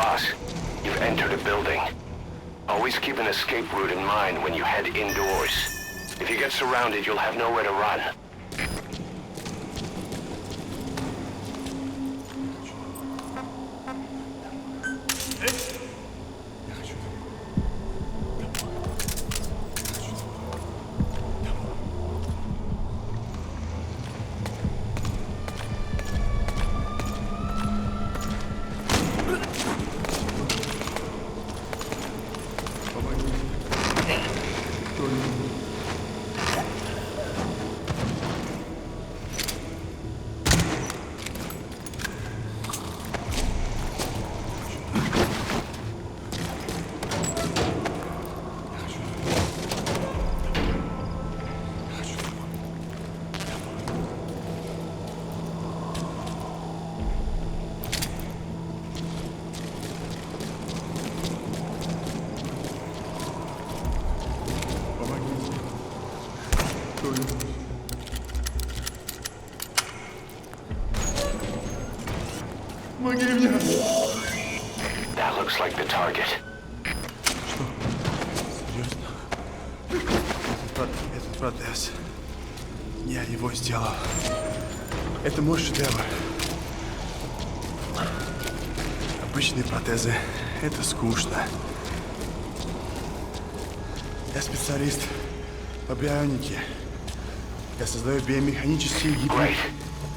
Boss, you've entered a building. Always keep an escape route in mind when you head indoors. If you get surrounded, you'll have nowhere to run. That looks like the target. Что? Серьезно? Этот протез. Я его сделал. Это мой шедевр. Обычные протезы — это скучно. Я специалист по бионике. Я создаю биомеханические гибкие...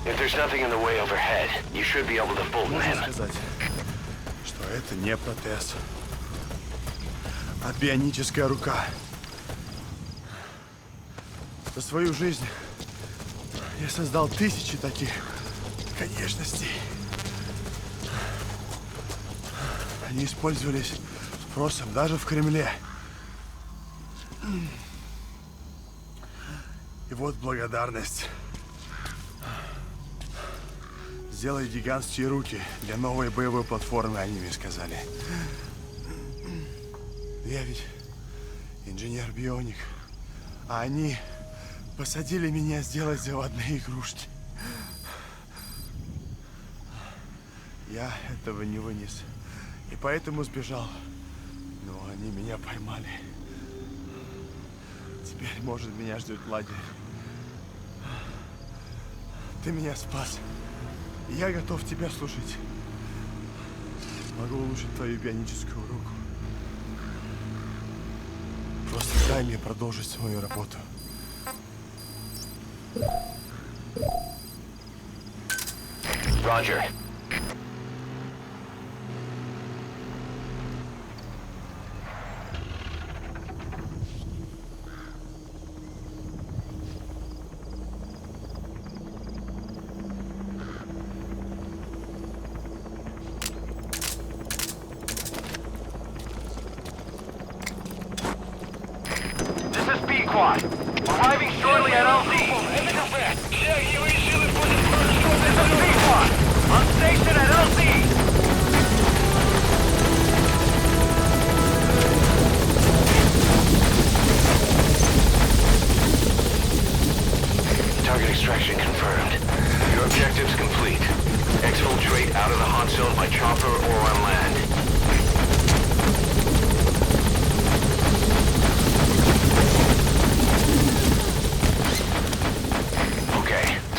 If there's nothing in the way overhead, you should be able to fold them in. Можно сказать, что это не протез, а бионическая рука. За свою жизнь я создал тысячи таких конечностей. Они использовались спросом даже в Кремле. И вот благодарность. Сделай гигантские руки для новой боевой платформы, они мне сказали. Я ведь инженер-бионик, а они посадили меня сделать заводные игрушки. Я этого не вынес, и поэтому сбежал. Но они меня поймали. Теперь, может, меня ждет лагерь. Ты меня спас. Я готов тебя служить. Могу улучшить твою бионическую руку. Просто дай мне продолжить свою работу. Roger. Arriving shortly at LZ. This is B-Quad. On station at LZ. Target extraction confirmed. Your objective's complete. Exfiltrate out of the hot zone by chopper or on land.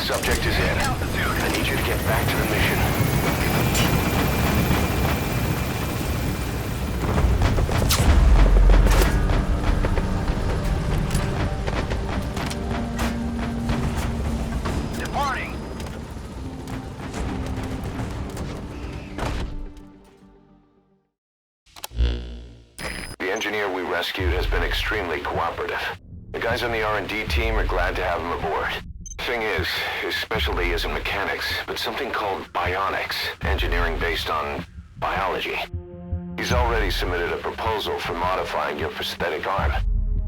Subject is in. I need you to get back to the mission. Departing. The engineer we rescued has been extremely cooperative. The guys on the R&D team are glad to have him aboard. Thing is, his specialty isn't mechanics, but something called bionics, engineering based on biology. He's already submitted a proposal for modifying your prosthetic arm.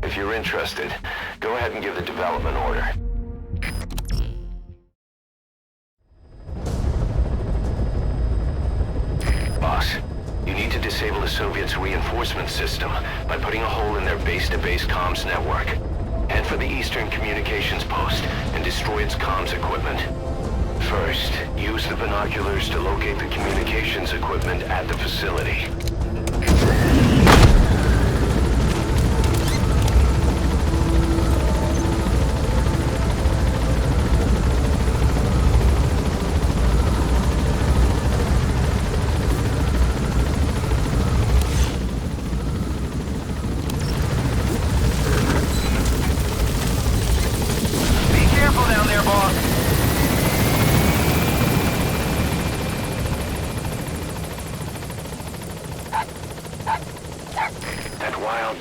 If you're interested, go ahead and give the development order. Boss, you need to disable the Soviets' reinforcement system by putting a hole in their base-to-base comms network. Head for the Eastern Communications Post and destroy its comms equipment. First, use the binoculars to locate the communications equipment at the facility.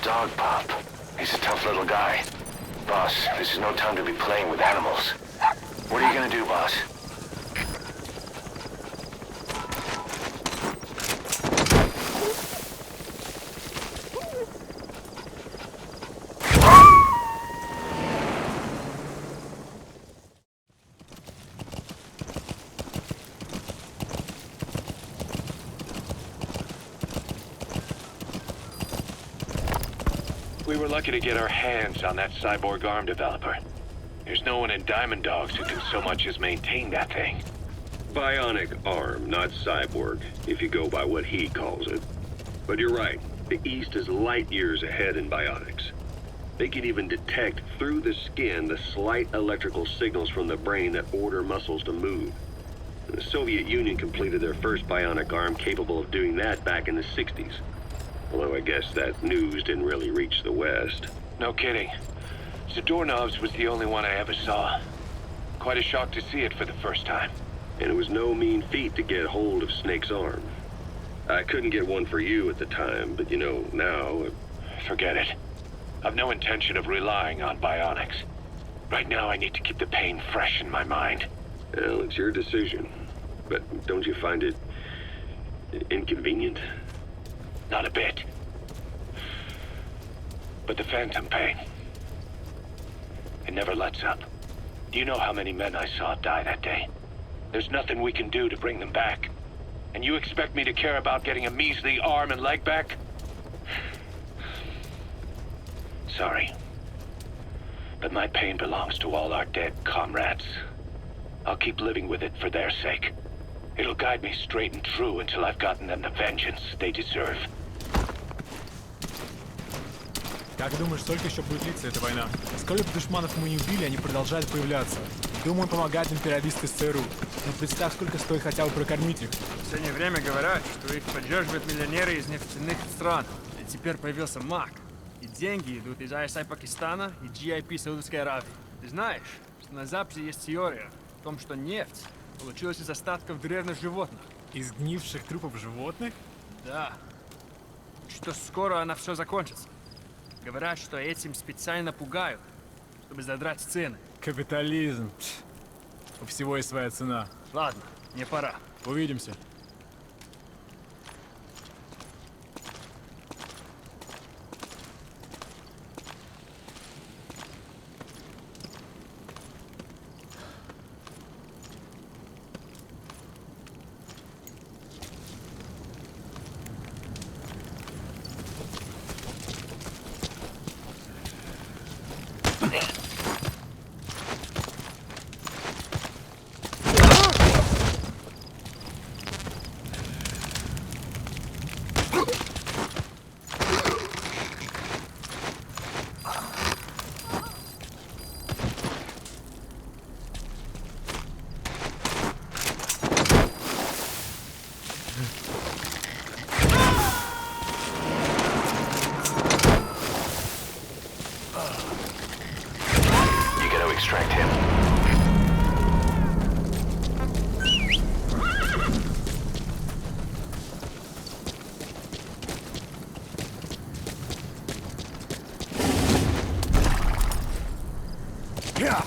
Dog Pop. He's a tough little guy. Boss, this is no time to be playing with animals. What are you gonna do, boss? We were lucky to get our hands on that cyborg arm developer. There's no one in Diamond Dogs who can so much as maintain that thing. Bionic arm, not cyborg, if you go by what he calls it. But you're right, the East is light years ahead in bionics. They can even detect through the skin the slight electrical signals from the brain that order muscles to move. The Soviet Union completed their first bionic arm capable of doing that back in the 60s. Although I guess that news didn't really reach the West. No kidding. Zadornov's was the only one I ever saw. Quite a shock to see it for the first time. And it was no mean feat to get hold of Snake's arm. I couldn't get one for you at the time, but you know, now... Forget it. I've no intention of relying on bionics. Right now I need to keep the pain fresh in my mind. Well, it's your decision. But don't you find it... inconvenient? Not a bit. But the phantom pain, it never lets up. Do you know how many men I saw die that day? There's nothing we can do to bring them back. And you expect me to care about getting a measly arm and leg back? Sorry. But my pain belongs to all our dead comrades. I'll keep living with it for their sake. It'll guide me straight and true until I've gotten them the vengeance they deserve. Как думаешь, сколько еще будет длиться эта война? Сколько душманов мы не убили, они продолжают появляться. Думаю, помогают империалисты с ЦРУ. Но представь, сколько стоит хотя бы прокормить их. В последнее время говорят, что их поддерживают миллионеры из нефтяных стран. И теперь появился МАК. И деньги идут из ISI Пакистана и GIP Саудовской Аравии. Ты знаешь, что на Западе есть теория о том, что нефть получилась из остатков древних животных. Из гнивших трупов животных? Да. Что скоро она все закончится. Говорят, что этим специально пугают, чтобы задрать цены. Капитализм. У всего есть своя цена. Ладно, мне пора. Увидимся. Extract him. Yeah.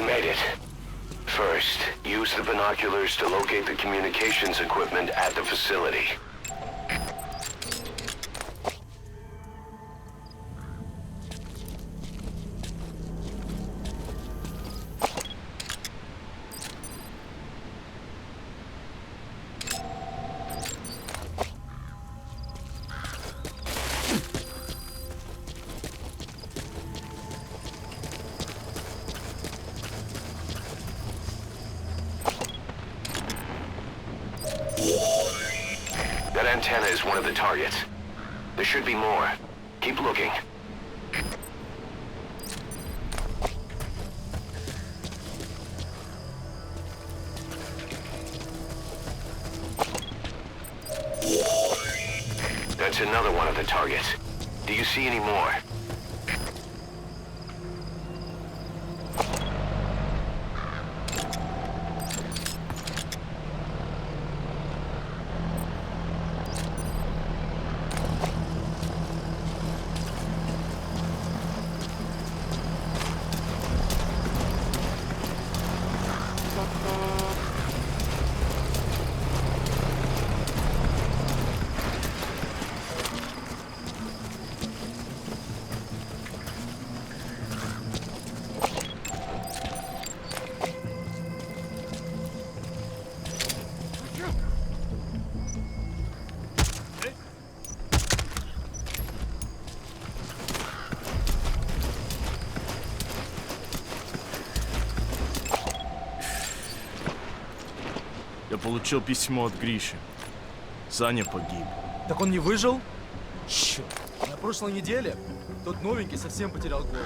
You made it. First, use the binoculars to locate the communications equipment at the facility. That antenna is one of the targets. There should be more. Keep looking. That's another one of the targets. Do you see any more? Я получил письмо от Гриши. Саня погиб. Так он не выжил? Черт. На прошлой неделе тот новенький совсем потерял голову.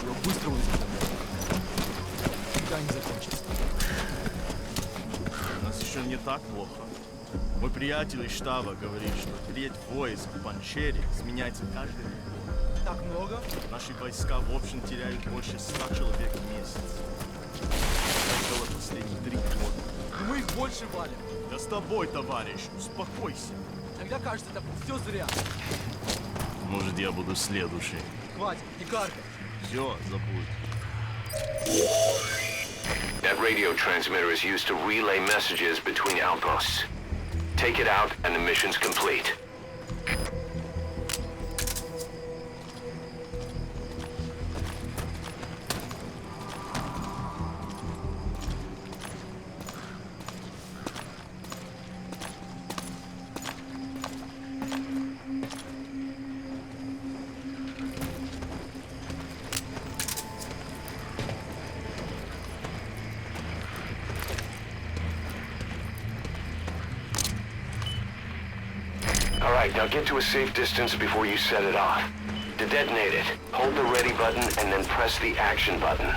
Его быстро увезли домой. Никогда не закончится. У нас еще не так плохо. Мой приятель из штаба говорит, что треть войск в Панчере сменяется каждый день. Так много? Наши войска в общем теряют больше 100 человек в месяц. Это было последние 3 года. Но мы их больше валим. Да с тобой, товарищ, успокойся. Иногда кажется, это все зря. Может, я буду следующий. Хватит, не каркай. Все, забудь. That radio transmitter is used to relay messages between outposts. Take it out and the mission's complete. All right, now get to a safe distance before you set it off. To detonate it, hold the ready button and then press the action button.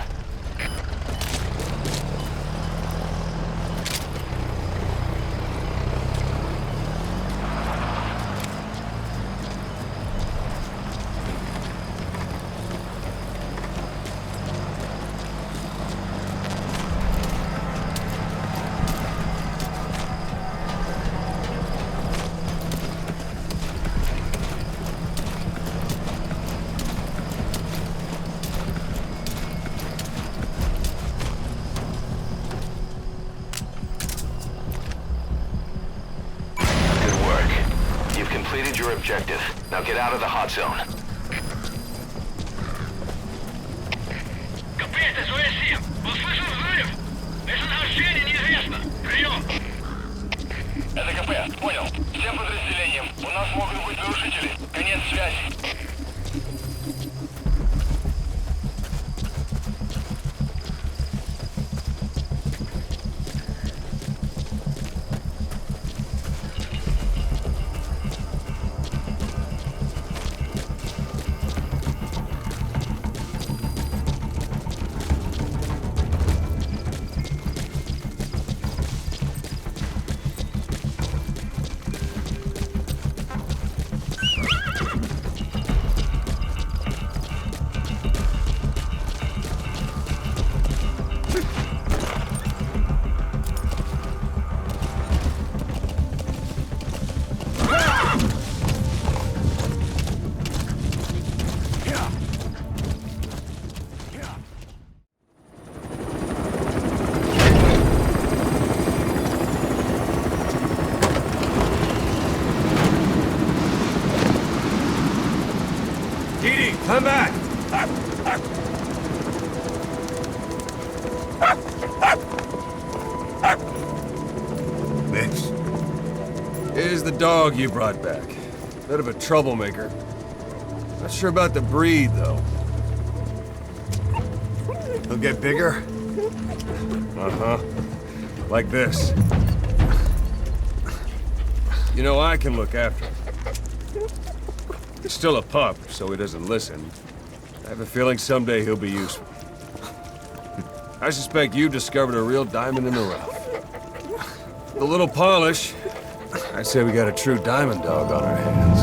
Completed your objective. Now get out of the hot zone. КП, это СОС-7. Услышал взрыв. Местонахождение неизвестно. Прием. Это КП. Понял. Всем подразделениям. У нас могут быть нарушители. Конец связи. the dog you brought back. Bit of a troublemaker. Not sure about the breed, though. He'll get bigger? Uh-huh. Like this. You know, I can look after him. He's still a pup, so he doesn't listen. I have a feeling someday he'll be useful. I suspect you've discovered a real diamond in the rough. With a little polish, I'd say we got a true diamond dog on our hands.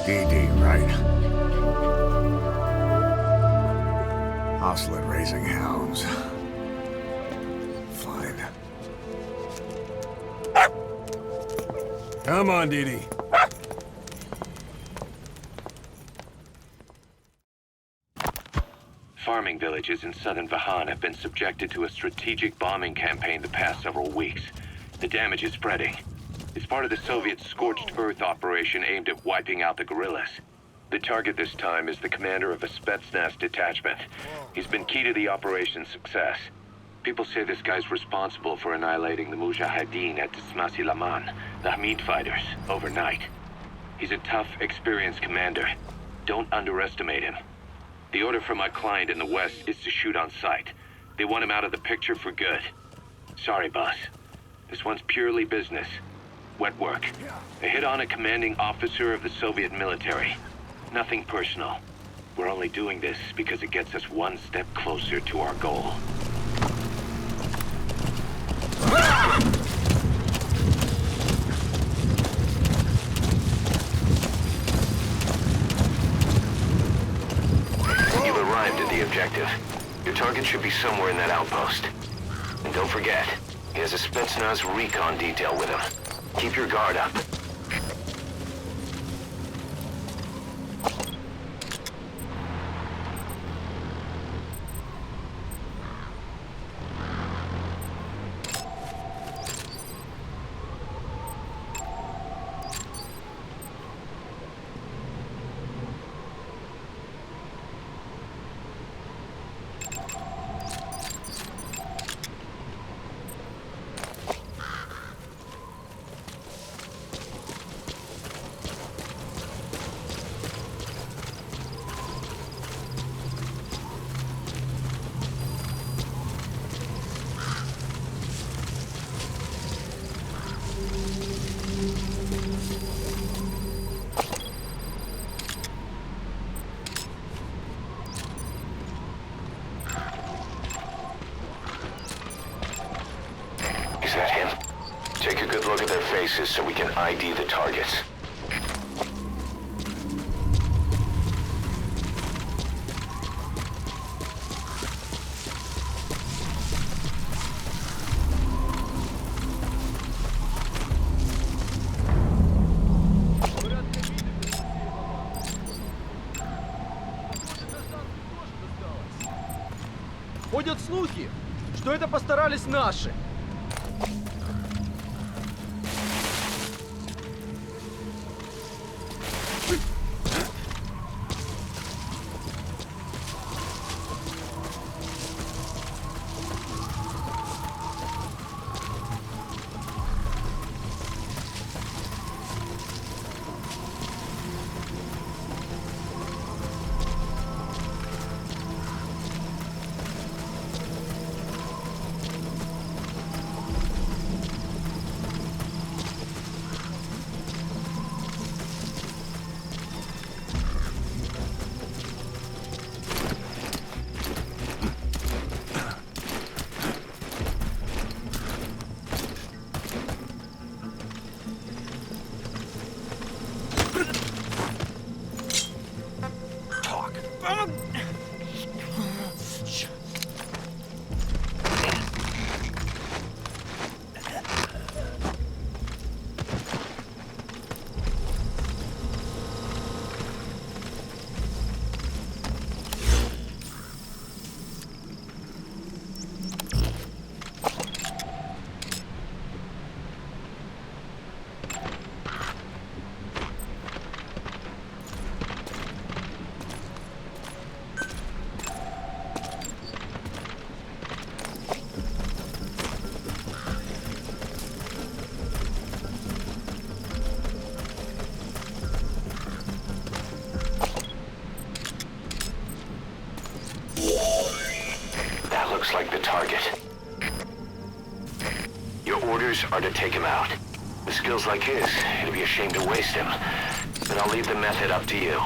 DD, right? Hostile at raising hounds. Fine. Come on, Dee Dee. Farming villages in southern Vahan have been subjected to a strategic bombing campaign the past several weeks. The damage is spreading. It's part of the Soviet Scorched Earth operation aimed at wiping out the guerrillas. The target this time is the commander of a Spetsnaz detachment. He's been key to the operation's success. People say this guy's responsible for annihilating the Mujahideen at Tismasi Laman, the Hamid fighters, overnight. He's a tough, experienced commander. Don't underestimate him. The order from my client in the west is to shoot on sight. They want him out of the picture for good. Sorry, boss. This one's purely business. Wet work. A hit on a commanding officer of the Soviet military. Nothing personal. We're only doing this because it gets us one step closer to our goal. You've arrived at the objective. Your target should be somewhere in that outpost. And don't forget, he has a Spetsnaz recon detail with him. Keep your guard up. Is that him? Take a good look at their faces so we can ID the targets. Ходят слухи, что это постарались наши. target. Your orders are to take him out. With skills like his, it'd be a shame to waste him. But I'll leave the method up to you.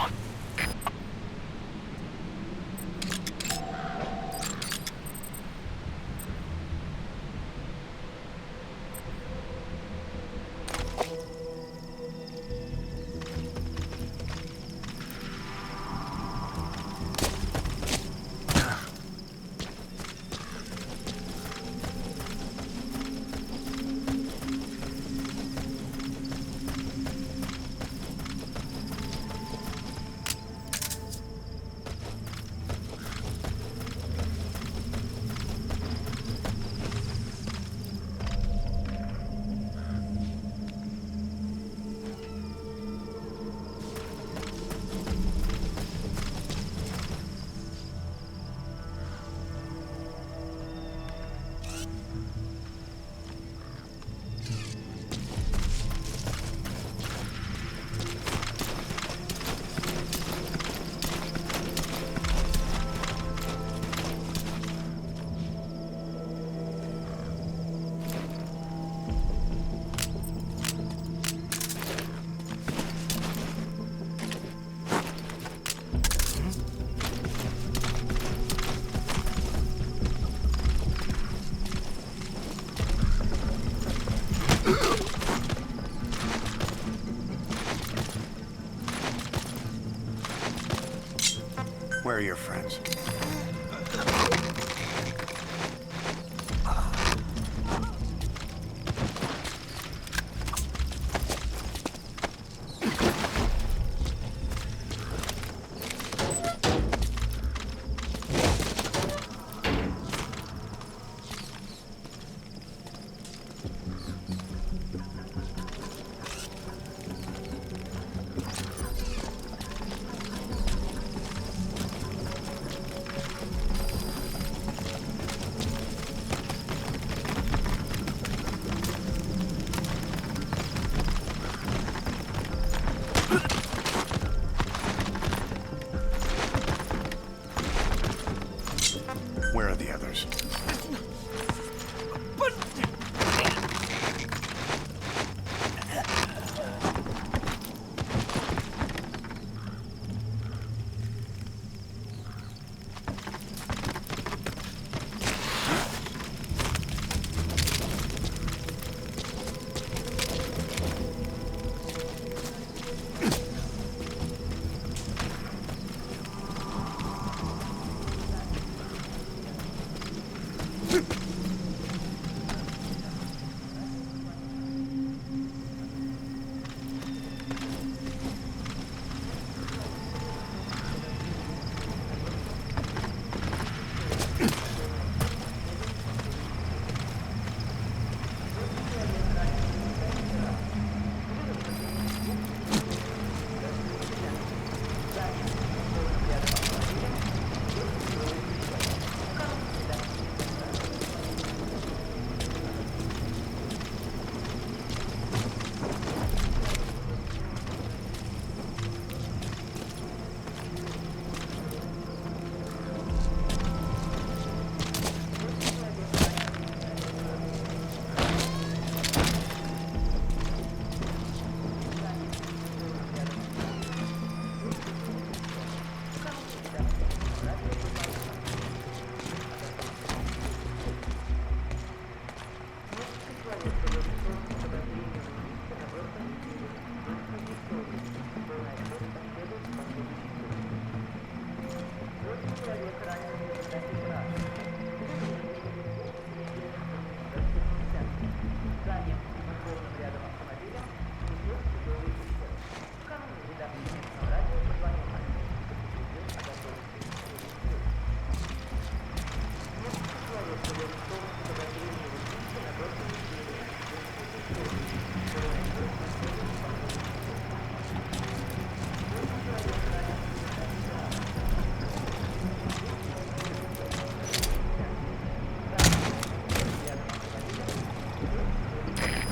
Where are your friends? Where are the others?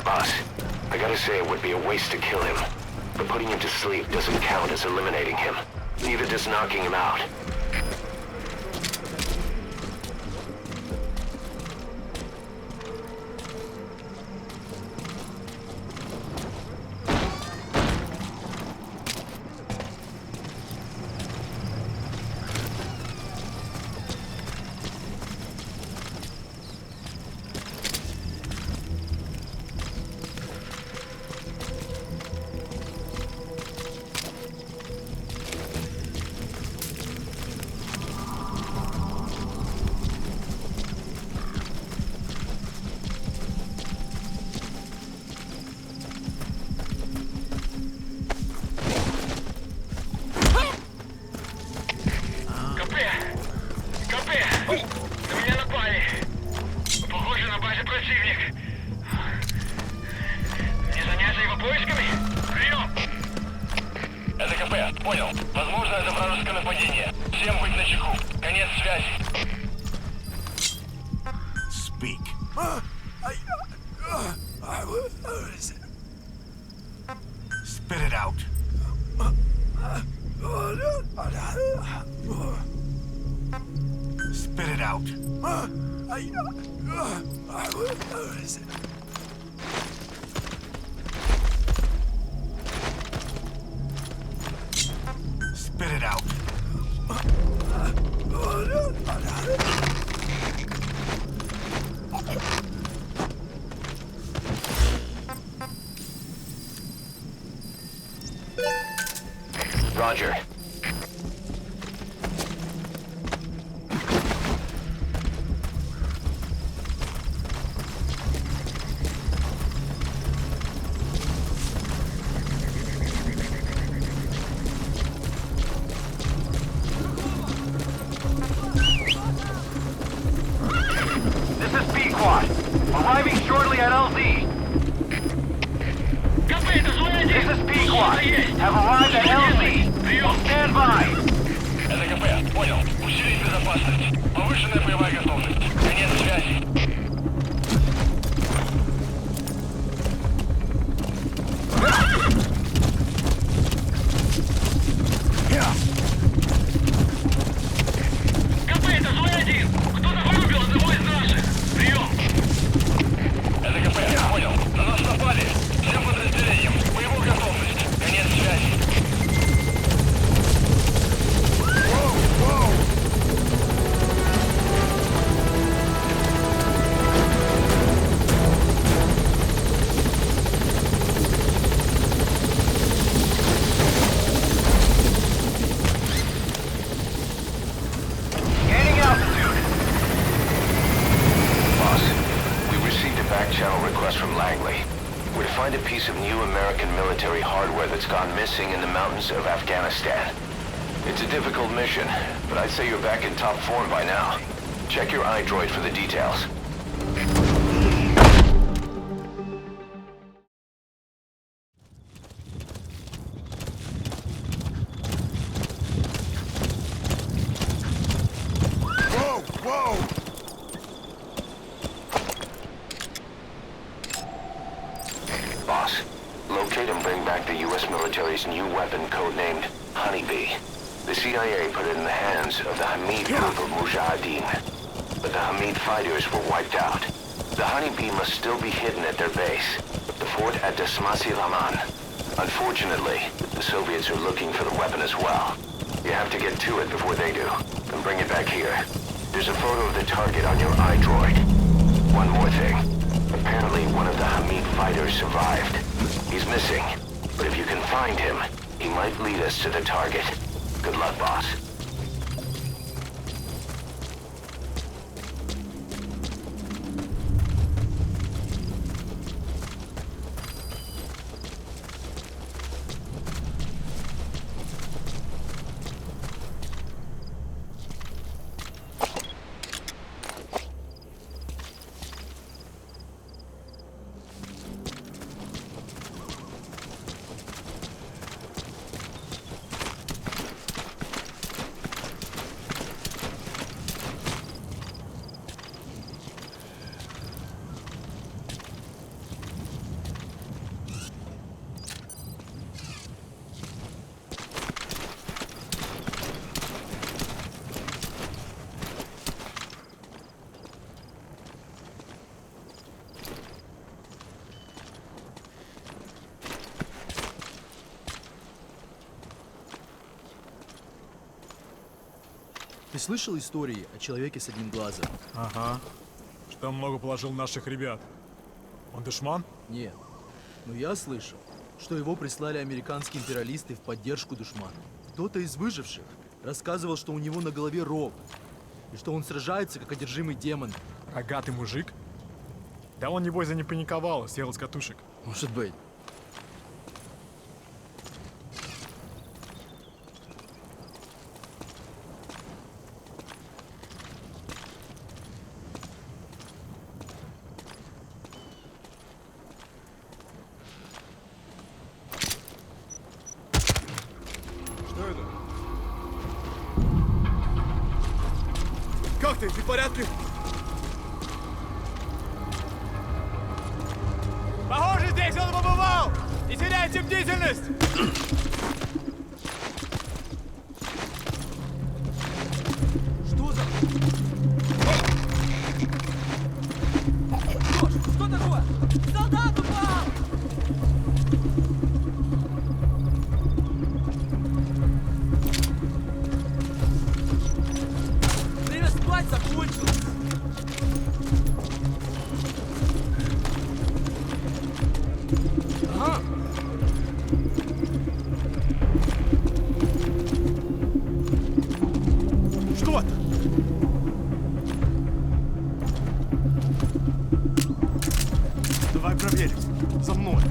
Boss, I gotta say it would be a waste to kill him. But putting him to sleep doesn't count as eliminating him. Neither does knocking him out. войсками? Прием! Это КП, понял. Возможно, это вражеское нападение. Всем быть начеку. Конец связи. Speak. Spit it out. Spit it out. Spit it out. Roger. This is P-Quad. Arriving shortly at LZ. This is P-Quad. Have arrived at LZ. Stand by. Это КП. Понял. Усилить безопасность. Повышенная боевая готовность. Конец связи. КП, это Злой-1. Кто-то вырубил одного из наших. Прием. Это КП. Понял. На нас напали. Всем подразделениям. Боевую готовность. Конец связи. Gaining altitude. Boss, we received a back-channel request from Langley. We're to find a piece of new American military hardware that's gone missing in the mountains of Afghanistan. It's a difficult mission, but I'd say you're back in top form by now. Check your iDroid for the details. Whoa, whoa! Boss, locate and bring back the U.S. military's new weapon codenamed Honeybee. The CIA put it in the hands of the Hamid group of Mujahideen. But the Hamid fighters were wiped out. The Honeybee must still be hidden at their base, the fort at Dasmasi Laman. Unfortunately, the Soviets are looking for the weapon as well. You have to get to it before they do, and bring it back here. There's a photo of the target on your iDroid. One more thing. Apparently, one of the Hamid fighters survived. He's missing, but if you can find him, he might lead us to the target. Good luck, boss. Ты слышал истории о человеке с одним глазом? Ага. Что он много положил наших ребят. Он душман? Нет. Но я слышал, что его прислали американские империалисты в поддержку душмана. Кто-то из выживших рассказывал, что у него на голове рог, и что он сражается, как одержимый демон. Рогатый мужик? Да он, небось, запаниковал и съел с катушек. Может быть. ты в порядке? Похоже, здесь он побывал! Не теряйте бдительность! Что за... Что такое? Солдат упал! Время спать закончилось! Ага! Что это? Давай проверим. За мной.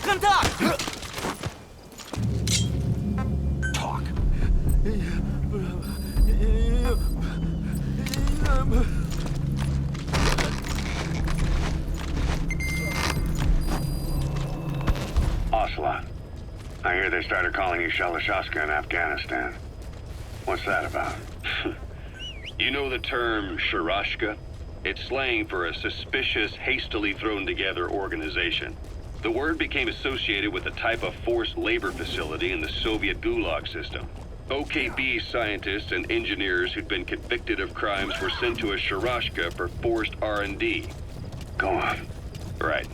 Контакт! Так. Ocelot, I hear they started calling you Shalashaska in Afghanistan. What's that about? You know the term Sharashka? It's slang for a suspicious, hastily thrown together organization. The word became associated with a type of forced labor facility in the Soviet Gulag system. OKB scientists and engineers who'd been convicted of crimes were sent to a Sharashka for forced R&D. Go on. Right.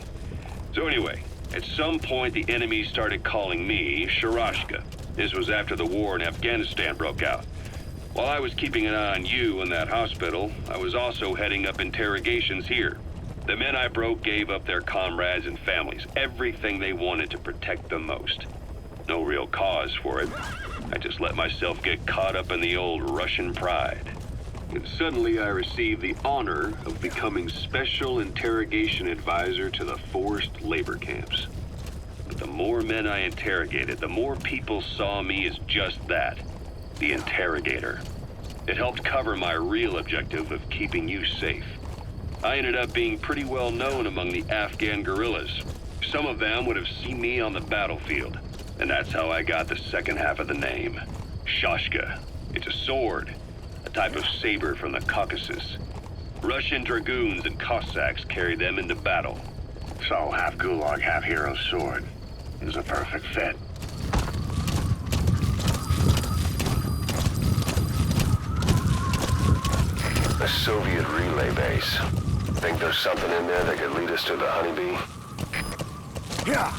So anyway, at some point the enemy started calling me Sharashka. This was after the war in Afghanistan broke out. While I was keeping an eye on you in that hospital, I was also heading up interrogations here. The men I broke gave up their comrades and families, everything they wanted to protect them most. No real cause for it. I just let myself get caught up in the old Russian pride. And suddenly I received the honor of becoming Special Interrogation Advisor to the forced labor camps. But the more men I interrogated, the more people saw me as just that, the interrogator. It helped cover my real objective of keeping you safe. I ended up being pretty well known among the Afghan guerrillas. Some of them would have seen me on the battlefield, and that's how I got the second half of the name, Shashka. It's a sword, a type of saber from the Caucasus. Russian dragoons and Cossacks carry them into battle. So half Gulag, half hero sword is a perfect fit. A Soviet relay base. Think there's something in there that could lead us to the honeybee? Yeah.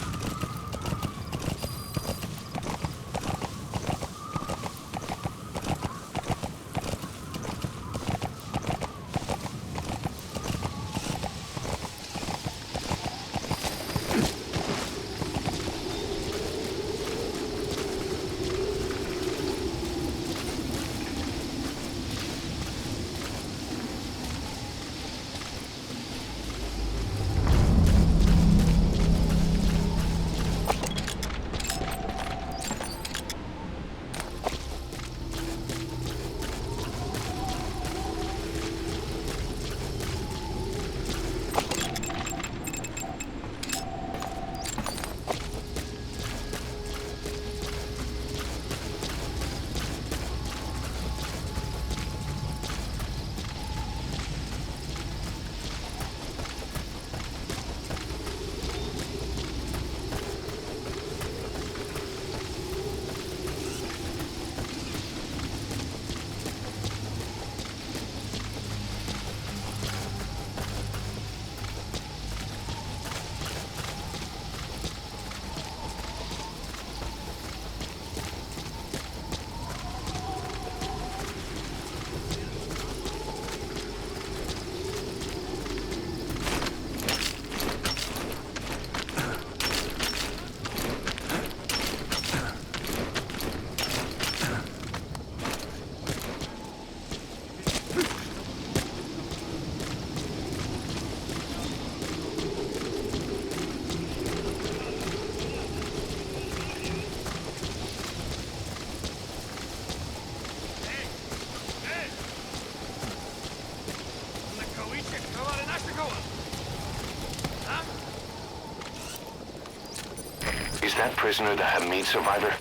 Is that prisoner the Hamid survivor?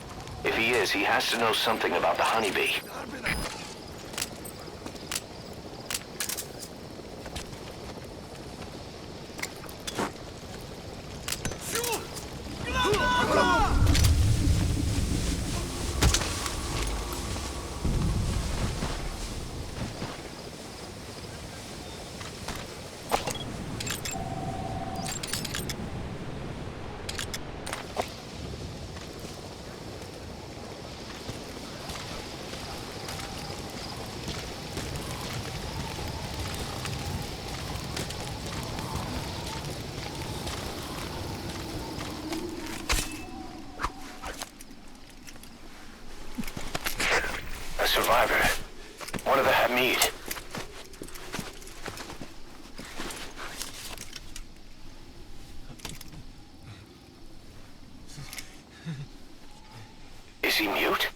If he is, he has to know something about the honeybee. Survivor. One of the Hamid. Is he mute?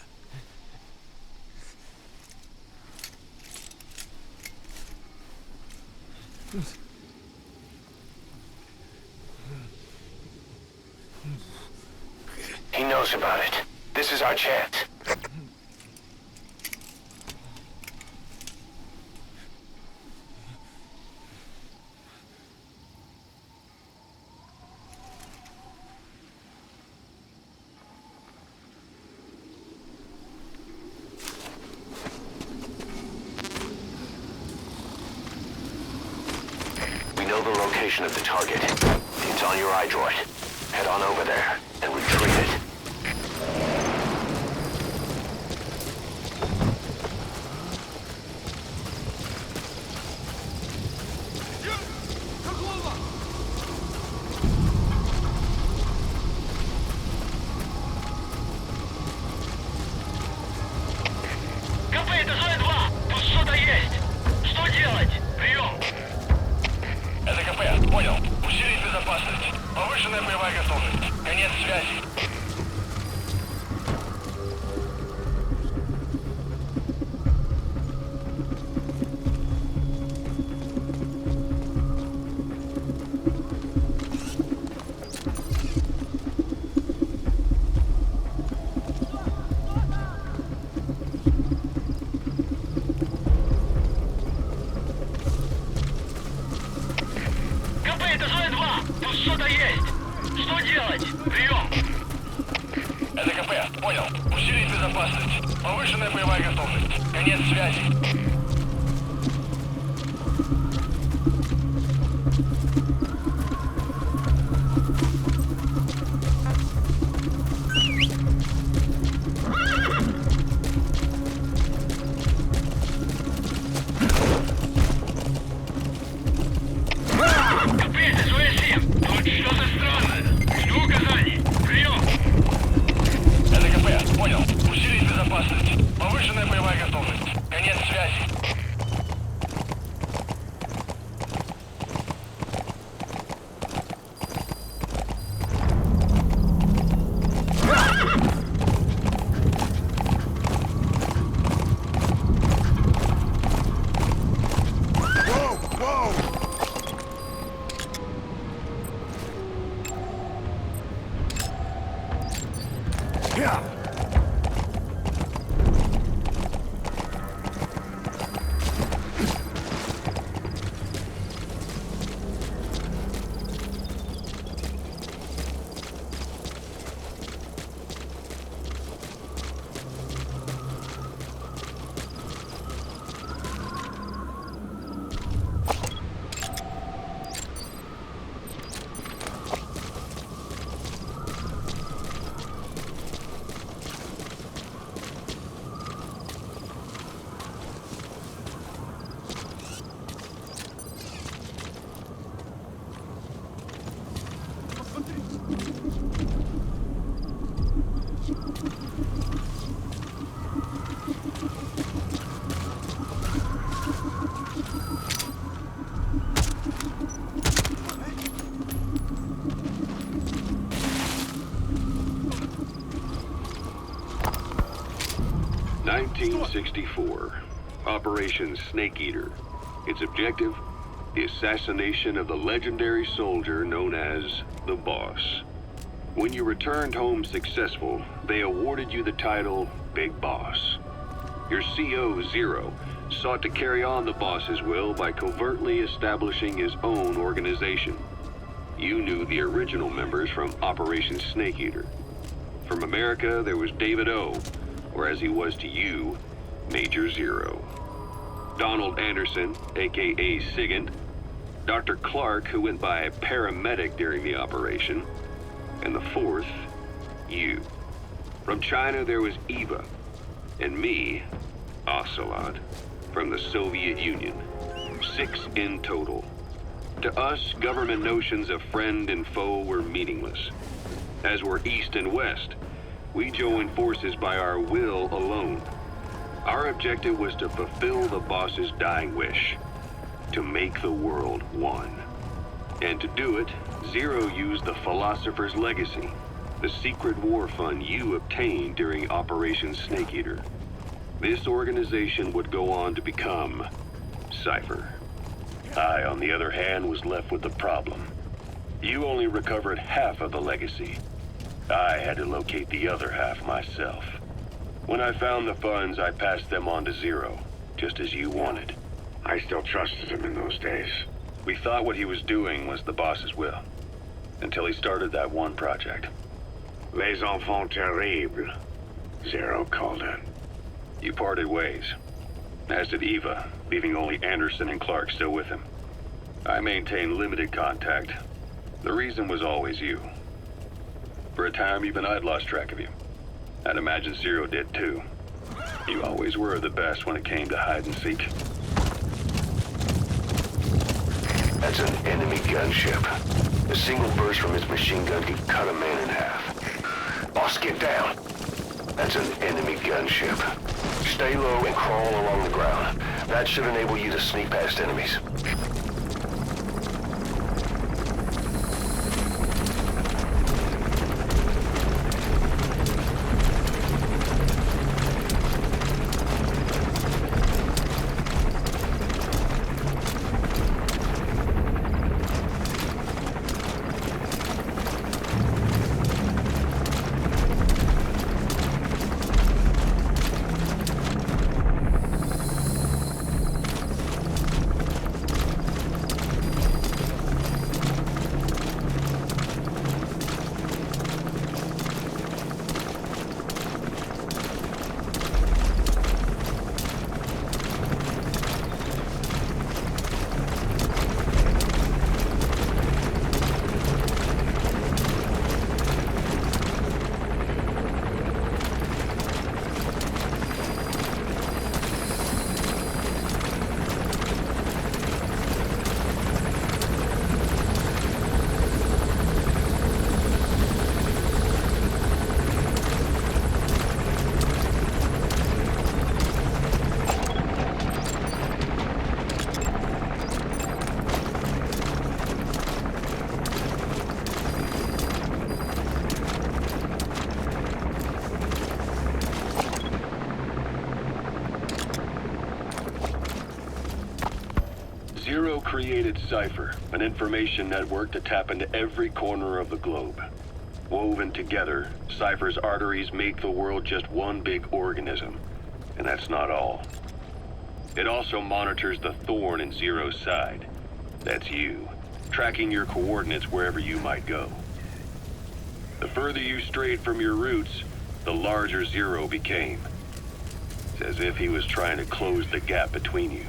He knows about it. This is our chance. The location of the target. It's on your iDroid. Head on over there and retrieve it. КП, это Зоя 2! Тут что-то есть! Что делать? Прием! Это КП, понял. Усилить безопасность. Повышенная боевая готовность. Конец связи. Это Зоя 2! Тут что-то есть! Что делать? Прием! Это КП, понял. Усилить безопасность. Повышенная боевая готовность. Конец связи. Повышенная боевая готовность. Конец связи. (1964). Operation Snake Eater. Its objective? The assassination of the legendary soldier known as the Boss. When you returned home successful, they awarded you the title Big Boss. Your CO, Zero, sought to carry on the boss's will by covertly establishing his own organization. You knew the original members from Operation Snake Eater. From America, there was David O, or as he was to you, Major Zero. Donald Anderson, aka Sigint. Dr. Clark, who went by paramedic during the operation. And the fourth, you. From China, there was Eva. And me, Ocelot, from the Soviet Union. 6 in total. To us, government notions of friend and foe were meaningless. As were East and West, we joined forces by our will alone. Our objective was to fulfill the boss's dying wish, to make the world one. And to do it, Zero used the Philosopher's Legacy, the secret war fund you obtained during Operation Snake Eater. This organization would go on to become Cypher. I, on the other hand, was left with the problem. You only recovered half of the legacy. I had to locate the other half myself. When I found the funds, I passed them on to Zero, just as you wanted. I still trusted him in those days. We thought what he was doing was the boss's will, until he started that one project. Les enfants terribles, Zero called it. You parted ways, as did Eva, leaving only Anderson and Clark still with him. I maintained limited contact. The reason was always you. For a time, even I'd lost track of you. I'd imagine Zero did too. You always were the best when it came to hide and seek. That's an enemy gunship. A single burst from his machine gun could cut a man in half. Boss, get down. That's an enemy gunship. Stay low and crawl along the ground. That should enable you to sneak past enemies. Zero created Cypher, an information network to tap into every corner of the globe. Woven together, Cypher's arteries make the world just one big organism. And that's not all. It also monitors the thorn in Zero's side. That's you, tracking your coordinates wherever you might go. The further you strayed from your roots, the larger Zero became. It's as if he was trying to close the gap between you.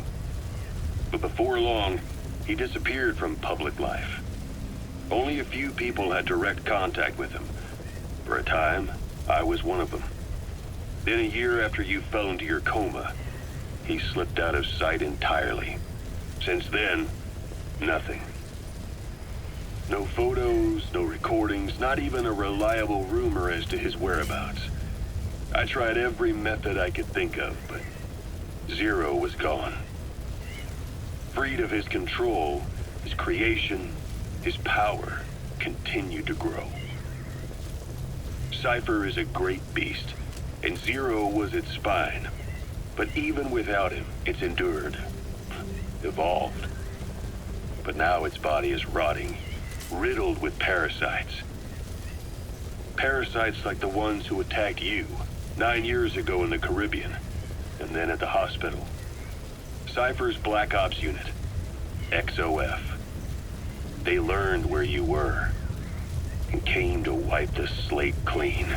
But before long, he disappeared from public life. Only a few people had direct contact with him. For a time, I was one of them. Then a year after you fell into your coma, he slipped out of sight entirely. Since then, nothing. No photos, no recordings, not even a reliable rumor as to his whereabouts. I tried every method I could think of, but Zero was gone. Freed of his control, his creation, his power continued to grow. Cypher is a great beast, and Zero was its spine. But even without him, it's endured, evolved. But now its body is rotting, riddled with parasites. Parasites like the ones who attacked you 9 years ago in the Caribbean, and then at the hospital. Cypher's Black Ops Unit, XOF. They learned where you were, and came to wipe the slate clean.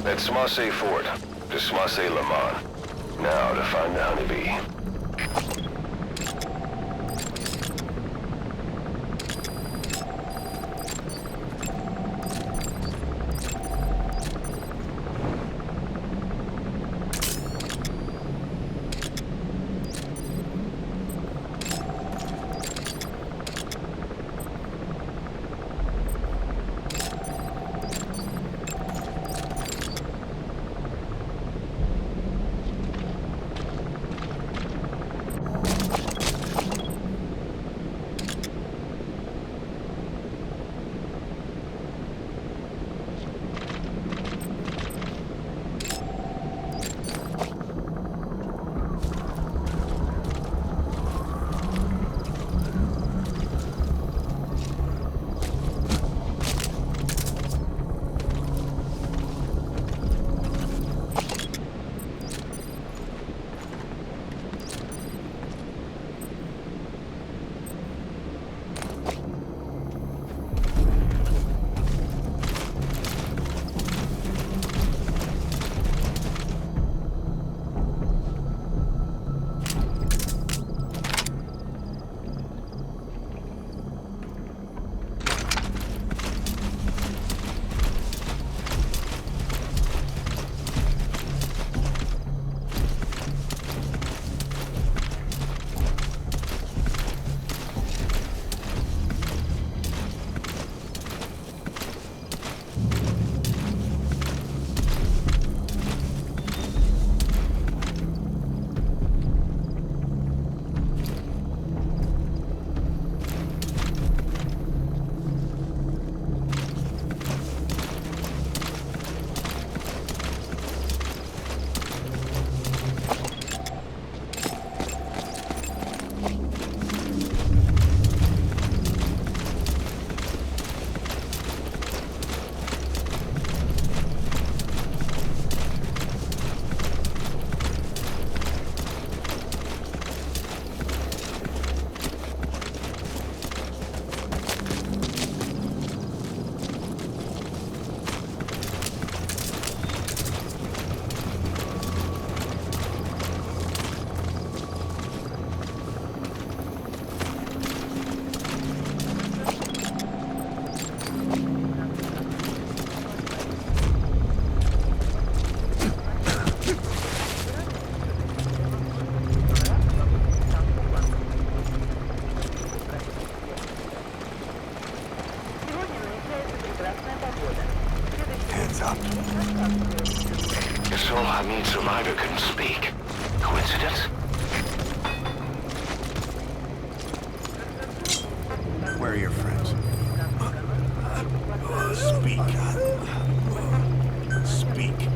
That's Marseille Fort, to Marseille Le Mans. Now to find the honeybee. Sol Hamid survivor couldn't speak. Coincidence? are your friends? Speak. Speak.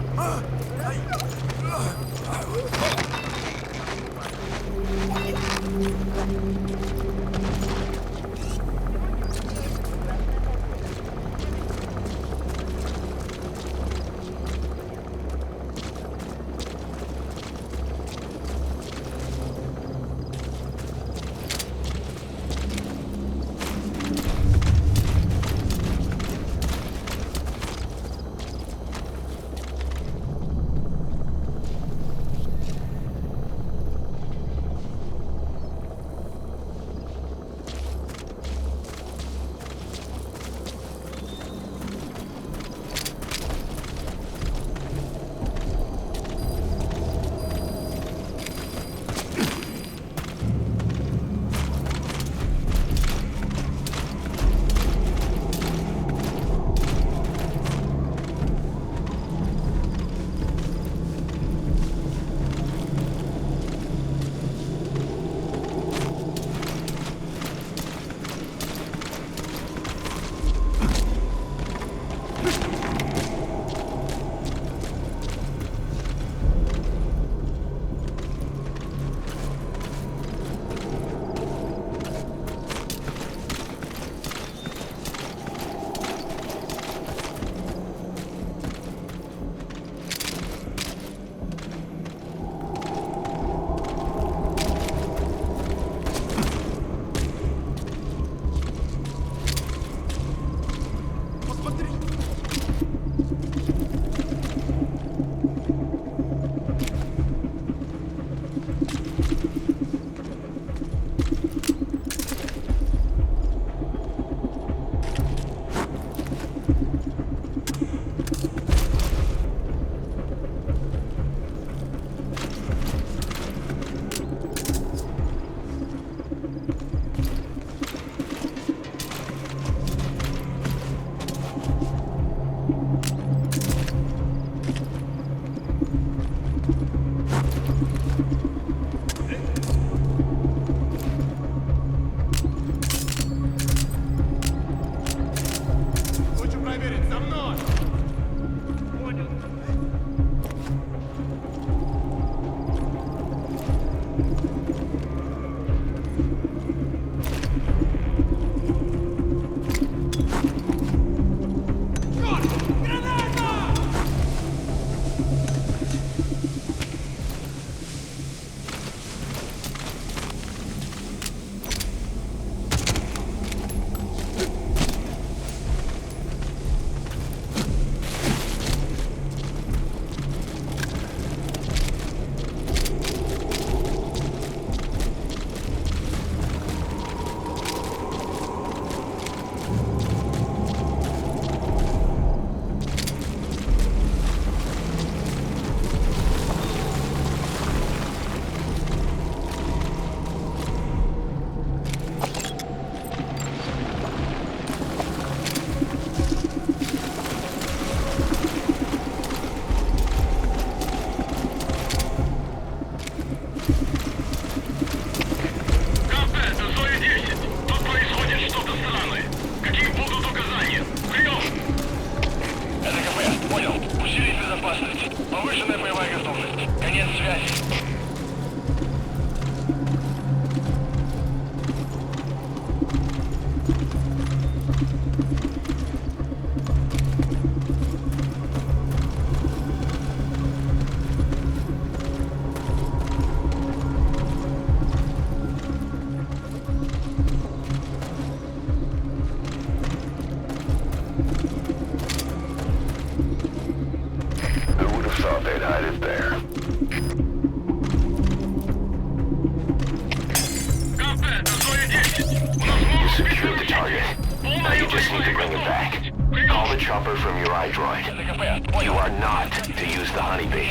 chopper from your iDroid. You are not to use the honeybee.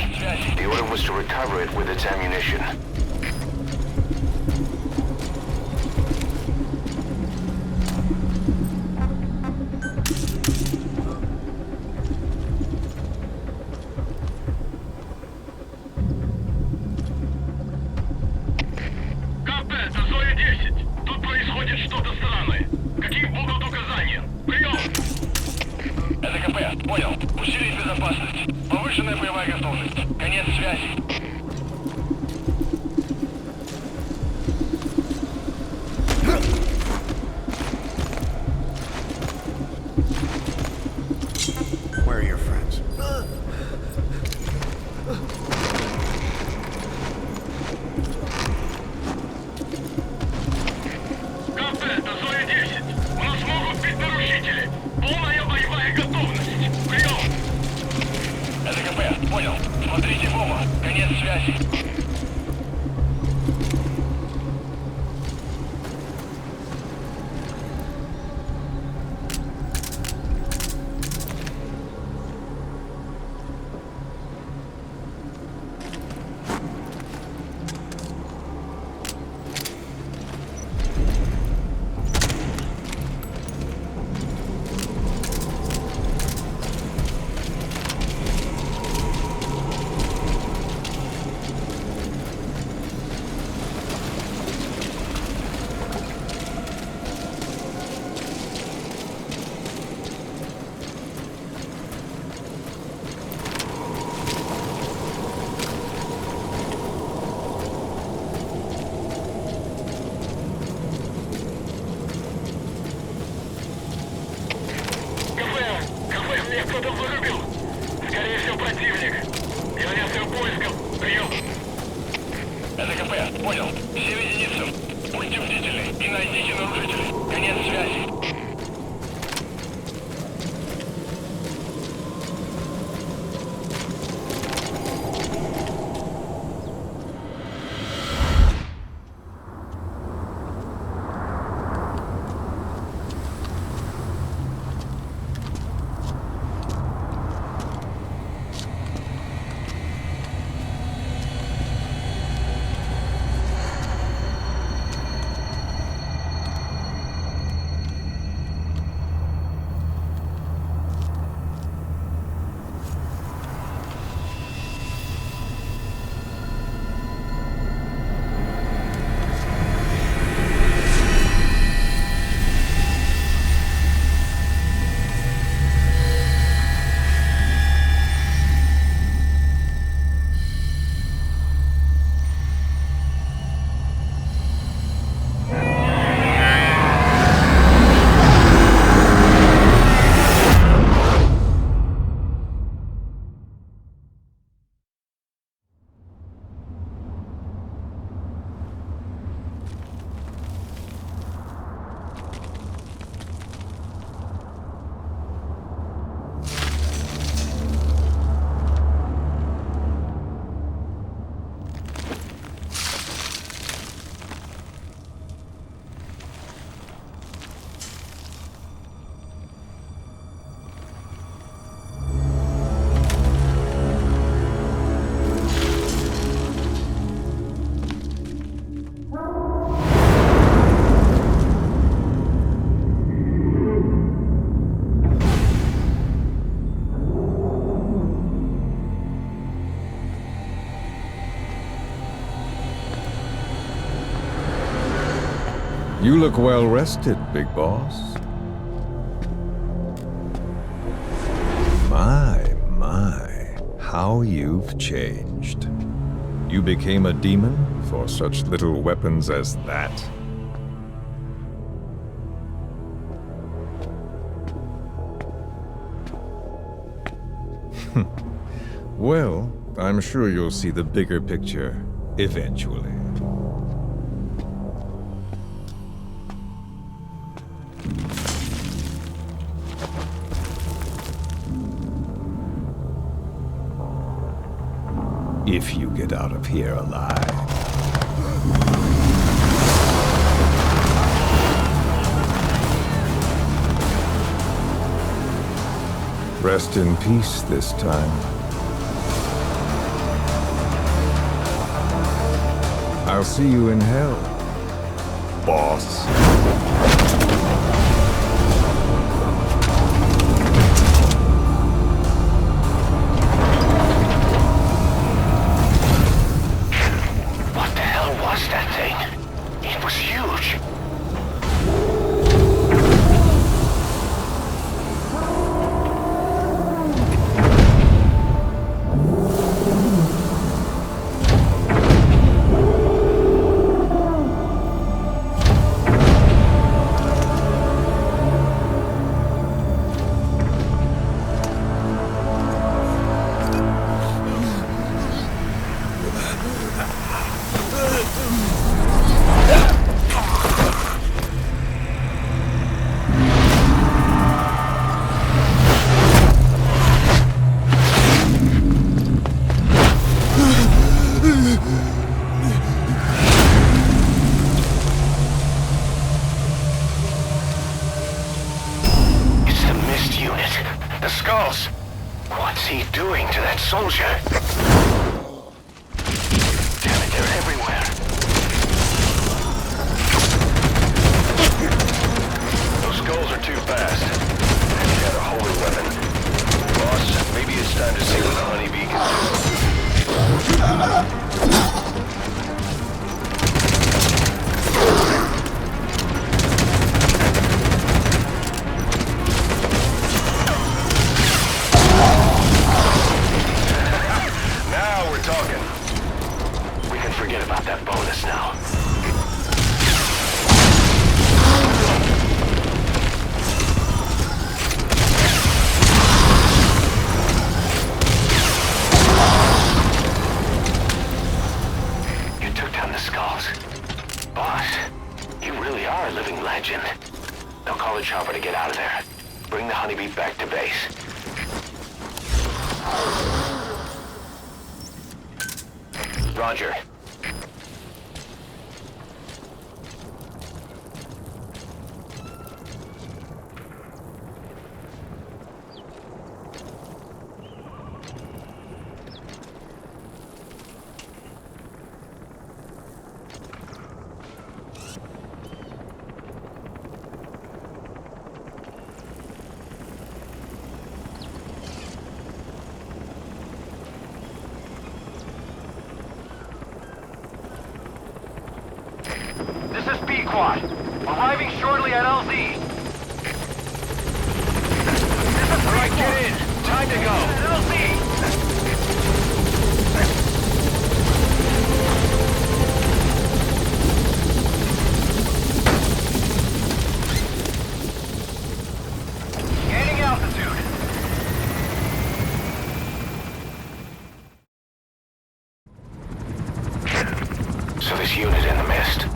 The order was to recover it with its ammunition. КП, это Зоя-10. Тут происходит что-то странное. Каким Усилить безопасность. Повышенная боевая готовность. Конец связи. Where are your friends? КП, это зона 10. У нас могут быть нарушители. Полная боевая готовность. Прием! Это КП, понял. Смотрите в оба. Конец связи. Меня кто-то вырубил. Скорее всего, противник. Я занялся поиском. Прием. Это КП. Понял. Все в единицу. Будьте бдительны и найдите нарушителей. Конец связи. You look well rested, big boss. My, how you've changed. You became a demon for such little weapons as that? Well, I'm sure you'll see the bigger picture eventually. If you get out of here alive. Rest in peace this time. I'll see you in hell, boss. skulls. What's he doing to that soldier? Damn it, they're everywhere. Those skulls are too fast. And he had a holy weapon. Boss, maybe it's time to see what the honeybee can do. Forget about that bonus now. You took down the skulls. Boss, you really are a living legend. Now call the chopper to get out of there. Bring the honeybee back to base. Roger. This is B-Quad. Arriving shortly at LZ. This is right, get in. Time to go. LZ! Gaining altitude. So this unit in the mist.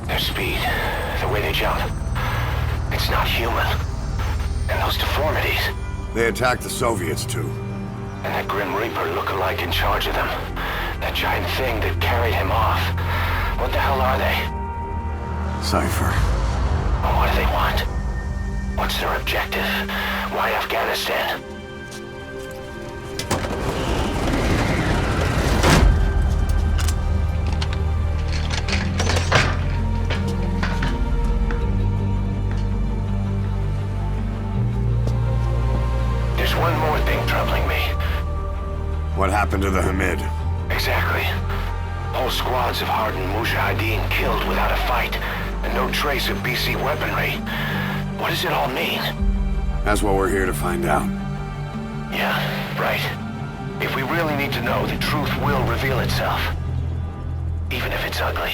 Their speed, the way they jump, it's not human. And those deformities. They attacked the Soviets too. And that Grim Reaper look-alike in charge of them. That giant thing that carried him off. What the hell are they? Cypher. Well, what do they want? What's their objective? Why Afghanistan? One more thing troubling me. What happened to the Hamid? Exactly. Whole squads of hardened Mujahideen killed without a fight, and no trace of BC weaponry. What does it all mean? That's what we're here to find out. Yeah, right. If we really need to know, the truth will reveal itself. Even if it's ugly.